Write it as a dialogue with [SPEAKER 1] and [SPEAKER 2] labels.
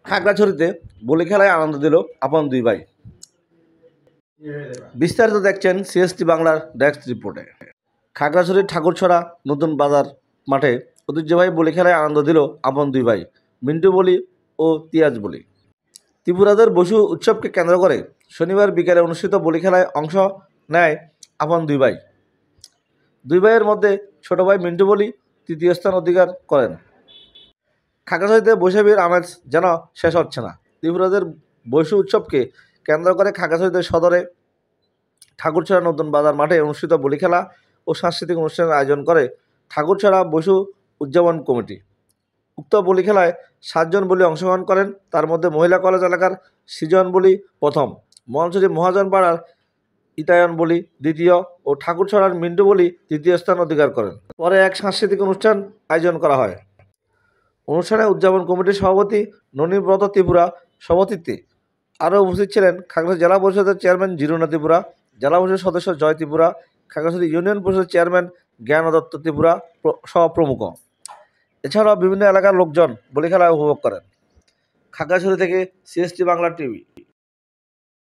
[SPEAKER 1] খাগড়াছড়িতে বলি খেলায় আনন্দ দিল আপন দুই ভাই। বিস্তারিত দেখছেন সিএসটি বাংলার ডেস্ক রিপোর্টে। খাগড়াছড়ির ঠাকুরছড়া নতুন বাজার মাঠে ঐতিহ্যবাহী বলি খেলায় আনন্দ দিল আপন দুই ভাই, মিন্টু বলি ও তিয়াজ বলি। ত্রিপুরাদের বসু উৎসবকে কেন্দ্র করে শনিবার বিকেলে অনুষ্ঠিত বলি খেলায় অংশ নেয় আপন দুই ভাই। দুই ভাইয়ের মধ্যে ছোট ভাই মিন্টু বলি তৃতীয় স্থান অধিকার করেন। খাগড়াছড়িতে বৈশাখীর আমেজ যেন শেষ হচ্ছে না। ত্রিপুরাদের বৈশু উৎসবকে কেন্দ্র করে খাগড়াছড়িতে সদরে ঠাকুরছড়া নতুন বাজার মাঠে অনুষ্ঠিত বলি খেলা ও সাংস্কৃতিক অনুষ্ঠানের আয়োজন করে ঠাকুরছড়া বৈশু উদযাপন কমিটি। উক্ত বলি খেলায় 7 জন বলি অংশগ্রহণ করেন, তার মধ্যে মহিলা কলেজ এলাকার সৃজন বলি প্রথম, মহালছড়ি মহাজনপাড়ার ইতায়ন বলি দ্বিতীয় ও ঠাকুরছড়ার মিন্টু বলি তৃতীয় স্থান অধিকার করেন। পরে এক সাংস্কৃতিক অনুষ্ঠান আয়োজন করা হয়। অনুষ্ঠানে উদযাপন কমিটির সভাপতি ননীব্রত ত্রিপুরা সভাপতিত্বে আরও উপস্থিত ছিলেন খাগড়াছড়ি জেলা পরিষদের চেয়ারম্যান জিরুনা ত্রিপুরা, জেলা পরিষদের সদস্য জয় ত্রিপুরা, খাগড়াছড়ি ইউনিয়ন পরিষদের চেয়ারম্যান জ্ঞান দত্ত ত্রিপুরা সহ প্রমুখ। এছাড়াও বিভিন্ন এলাকার লোকজন বলি খেলা উপভোগ করেন। খাগড়াছড়ি থেকে সিএসটি বাংলা টিভি।